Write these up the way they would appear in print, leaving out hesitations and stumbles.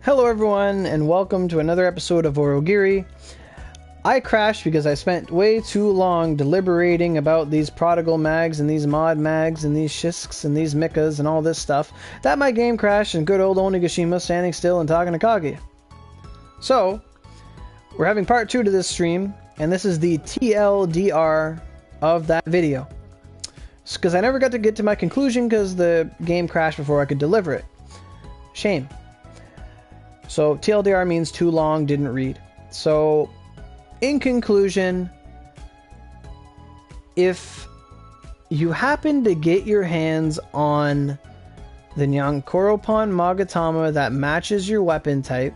Hello everyone, and welcome to another episode of Aurogiri. I crashed because I spent way too long deliberating about these prodigal mags and these mod mags and these shisks and these mechas and all this stuff that my game crashed and good old Onigashima standing still and talking to Kage. So, we're having part 2 to this stream, and this is the TLDR of that video. Because I never got to get to my conclusion because the game crashed before I could deliver it. Shame. So TLDR means too long, didn't read. So in conclusion, if you happen to get your hands on the Nyankoropon Magatama that matches your weapon type,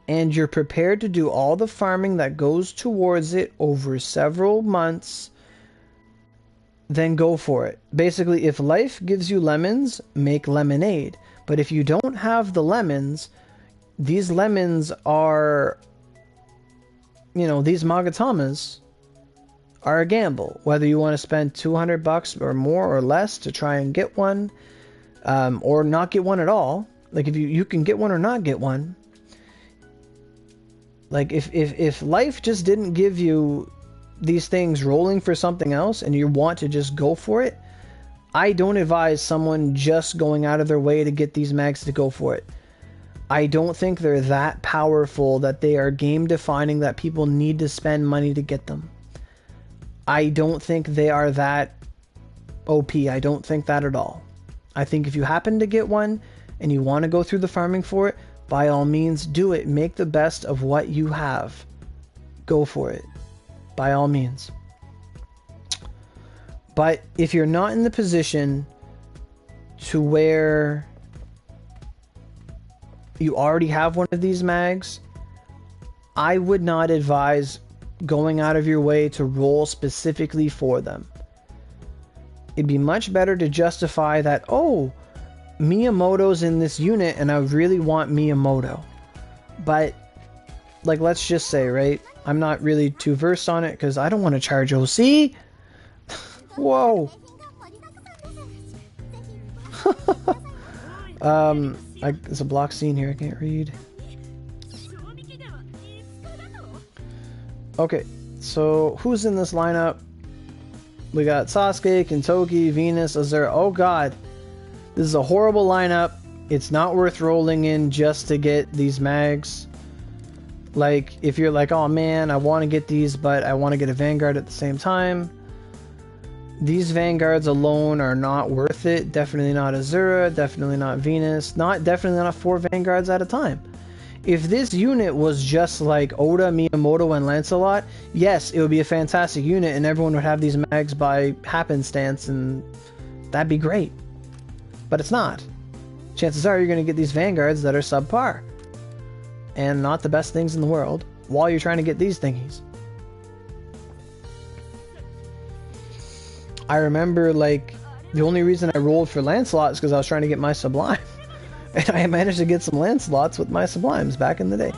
and you're prepared to do all the farming that goes towards it over several months, then go for it. Basically, if life gives you lemons, make lemonade. But if you don't have the lemons, these lemons are, these Magatamas are a gamble. Whether you want to spend $200 or more or less to try and get one, or not get one at all. Like, if you can get one or not get one. Like, if life just didn't give you these things rolling for something else and you want to just go for it, I don't advise someone just going out of their way to get these mags to go for it. I don't think they're that powerful that they are game defining that people need to spend money to get them. I don't think they are that OP. I don't think that at all. I think if you happen to get one and you want to go through the farming for it, by all means do it. Make the best of what you have. Go for it. By all means. But if you're not in the position to where you already have one of these mags, I would not advise going out of your way to roll specifically for them. It'd be much better to justify that, oh, Miyamoto's in this unit and I really want Miyamoto. But, like, let's just say, right? I'm not really too versed on it because I don't want to charge OC. Whoa. There's a block scene here I can't read. Okay, so who's in this lineup? We got Sasuke, Kintoki, Venus, Azura. Oh god. This is a horrible lineup. It's not worth rolling in just to get these mags. Like, if you're like, oh man, I want to get these, but I want to get a Vanguard at the same time. These Vanguards alone are not worth it. Definitely not Azura, definitely not Venus, definitely not 4 Vanguards at a time. If this unit was just like Oda, Miyamoto, and Lancelot, yes, it would be a fantastic unit and everyone would have these mags by happenstance and that'd be great. But it's not. Chances are you're going to get these Vanguards that are subpar and not the best things in the world while you're trying to get these thingies. I remember, like, the only reason I rolled for Lancelot is because I was trying to get my Sublime. And I managed to get some Lancelots with my Sublimes back in the day.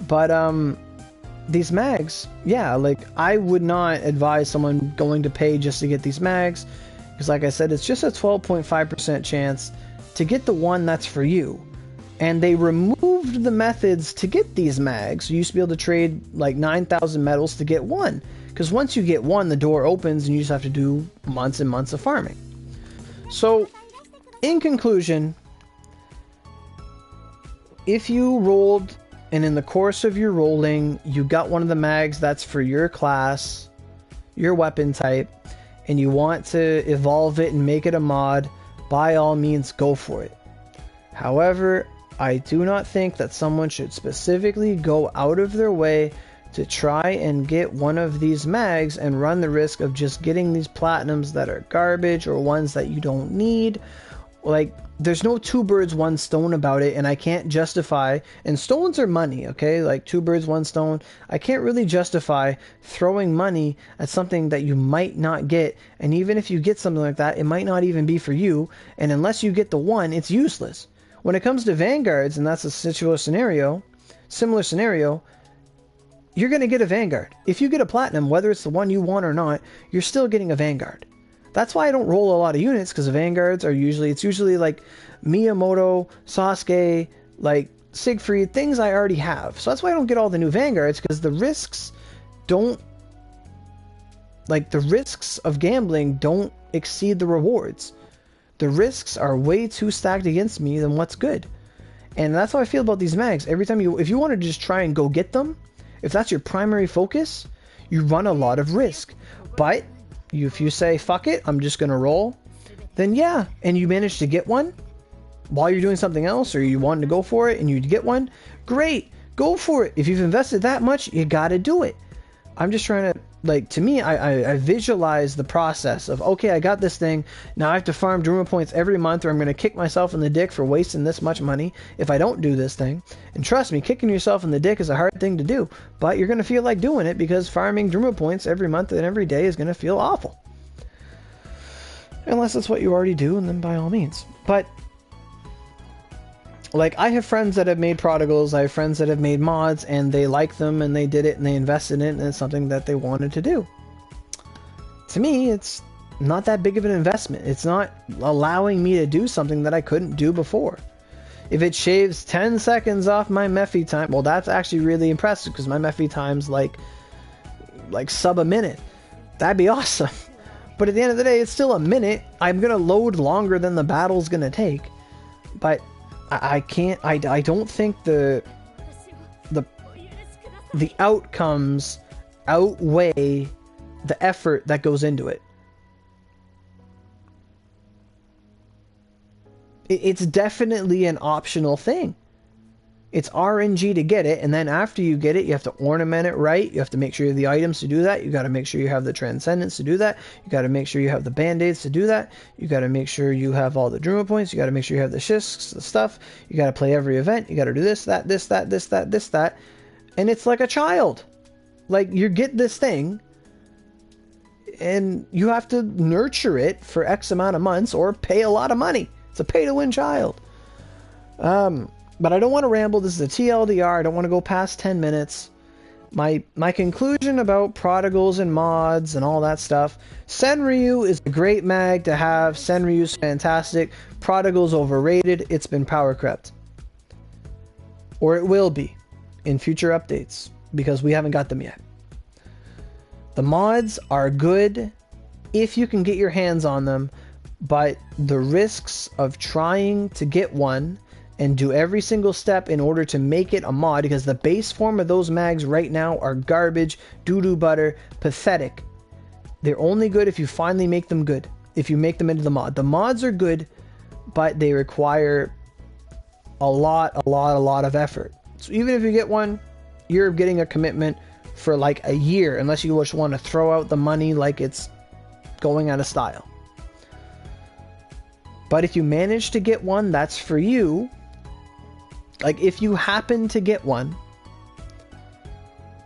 But, these mags, yeah, like, I would not advise someone going to pay just to get these mags. Because, like I said, it's just a 12.5% chance to get the one that's for you. And they removed the methods to get these mags. You used to be able to trade, like, 9,000 medals to get one. Because once you get one, the door opens and you just have to do months and months of farming. So, in conclusion, if you rolled and in the course of your rolling, you got one of the mags that's for your class, your weapon type, and you want to evolve it and make it a mod, by all means go for it. However, I do not think that someone should specifically go out of their way to try and get one of these mags and run the risk of just getting these platinums that are garbage or ones that you don't need. Like, there's no 2 birds 1 stone about it, and I can't justify, and stones are money, okay? Like 2 birds 1 stone. I can't really justify throwing money at something that you might not get, and even if you get something like that, it might not even be for you, and unless you get the one, it's useless. When it comes to Vanguards, and that's a similar scenario, you're going to get a Vanguard. If you get a Platinum, whether it's the one you want or not, you're still getting a Vanguard. That's why I don't roll a lot of units, because the Vanguards are usually, it's usually like Miyamoto, Sasuke, like Siegfried, things I already have. So that's why I don't get all the new Vanguards, because the risks don't, like, the risks of gambling don't exceed the rewards. The risks are way too stacked against me than what's good. And that's how I feel about these mags. Every time if you want to just try and go get them, if that's your primary focus, you run a lot of risk. But if you say, fuck it, I'm just going to roll, then yeah, and you manage to get one while you're doing something else, or you want to go for it and you get one, great, go for it. If you've invested that much, you got to do it. I'm just trying to, like, to me, I visualize the process of, okay, I got this thing, now I have to farm Druma points every month, or I'm going to kick myself in the dick for wasting this much money if I don't do this thing. And trust me, kicking yourself in the dick is a hard thing to do, but you're going to feel like doing it, because farming Druma points every month and every day is going to feel awful. Unless it's what you already do, and then by all means. But, like, I have friends that have made prodigals, I have friends that have made mods, and they like them, and they did it, and they invested in it, and it's something that they wanted to do. To me, it's not that big of an investment. It's not allowing me to do something that I couldn't do before. If it shaves 10 seconds off my Mephi time, well, that's actually really impressive, because my Mephi time's like sub a minute. That'd be awesome. But at the end of the day, it's still a minute. I'm going to load longer than the battle's going to take. But I can't, I don't think the outcomes outweigh the effort that goes into it. It's definitely an optional thing. It's RNG to get it, and then after you get it, you have to ornament it right. You have to make sure you have the items to do that. You got to make sure you have the transcendence to do that. You got to make sure you have the band-aids to do that. You got to make sure you have all the Druma points. You got to make sure you have the shisks, the stuff. You got to play every event. You got to do this, that, this, that, this, that, this, that. And it's like a child. Like, you get this thing, and you have to nurture it for X amount of months or pay a lot of money. It's a pay-to-win child. But I don't want to ramble. This is a TLDR. I don't want to go past 10 minutes. My conclusion about prodigals and mods and all that stuff. Senryu is a great mag to have. Senryu's fantastic. Prodigal's overrated. It's been power crept. Or it will be in future updates, because we haven't got them yet. The mods are good if you can get your hands on them, but the risks of trying to get one and do every single step in order to make it a mod, because the base form of those mags right now are garbage, doo-doo butter, pathetic. They're only good if you finally make them good, if you make them into the mod. The mods are good, but they require a lot of effort. So even if you get one, you're getting a commitment for like a year, unless you just want to throw out the money like it's going out of style. But if you manage to get one, that's for you. Like, if you happen to get one,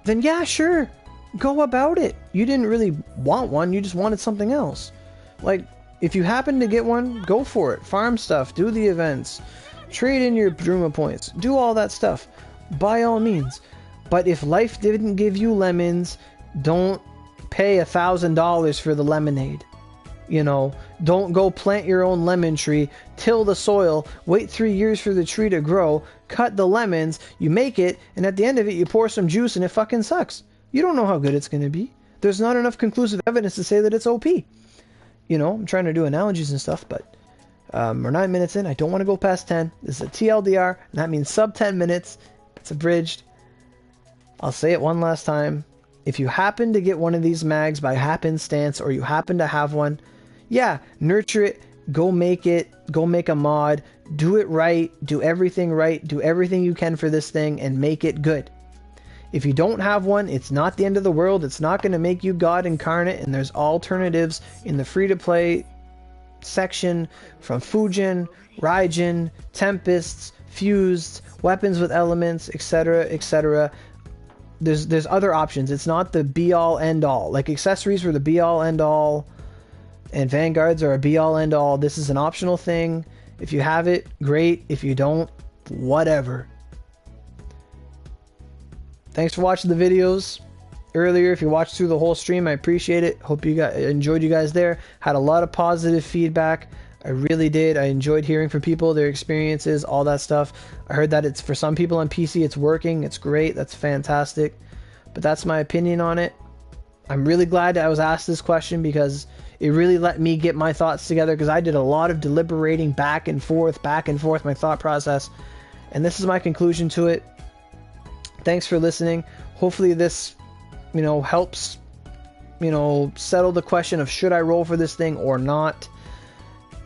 then yeah, sure, go about it. You didn't really want one, you just wanted something else. Like, if you happen to get one, go for it. Farm stuff, do the events, trade in your Druma points, do all that stuff, by all means. But if life didn't give you lemons, don't pay $1,000 for the lemonade. You know, don't go plant your own lemon tree, till the soil, wait 3 years for the tree to grow, cut the lemons, you make it, and at the end of it you pour some juice and it fucking sucks. You don't know how good it's going to be. There's not enough conclusive evidence to say that it's OP. You know, I'm trying to do analogies and stuff, but we're 9 minutes in. I don't want to go past 10. This is a TLDR, and that means sub 10 minutes. It's abridged. I'll say it one last time. If you happen to get one of these mags by happenstance, or you happen to have one, yeah, nurture it, go make a mod, do it right, do everything right, do everything you can for this thing, and make it good. If you don't have one, it's not the end of the world, it's not going to make you God incarnate, and there's alternatives in the free-to-play section from Fujin, Raijin, Tempests, Fused, weapons with elements, etc., etc. There's other options. It's not the be-all, end-all. Like, accessories were the be-all, end-all, and Vanguards are a be-all, end-all. This is an optional thing. If you have it, great. If you don't, whatever. Thanks for watching the videos earlier. If you watched through the whole stream, I appreciate it. Hope you guys enjoyed you guys there. Had a lot of positive feedback. I really did. I enjoyed hearing from people, their experiences, all that stuff. I heard that it's for some people on PC, it's working. It's great. That's fantastic. But that's my opinion on it. I'm really glad I was asked this question because it really let me get my thoughts together, because I did a lot of deliberating back and forth, my thought process. And this is my conclusion to it. Thanks for listening. Hopefully this, helps, settle the question of should I roll for this thing or not.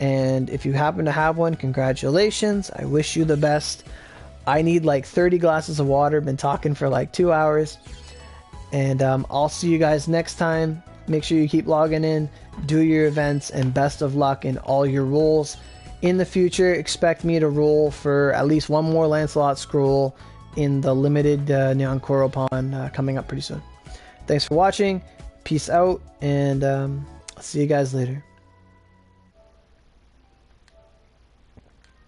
And if you happen to have one, congratulations. I wish you the best. I need like 30 glasses of water. Been talking for like 2 hours. And I'll see you guys next time. Make sure you keep logging in, do your events, and best of luck in all your rolls. In the future, expect me to roll for at least one more Lancelot scroll in the limited Nyankoropon coming up pretty soon. Thanks for watching. Peace out, and I'll see you guys later.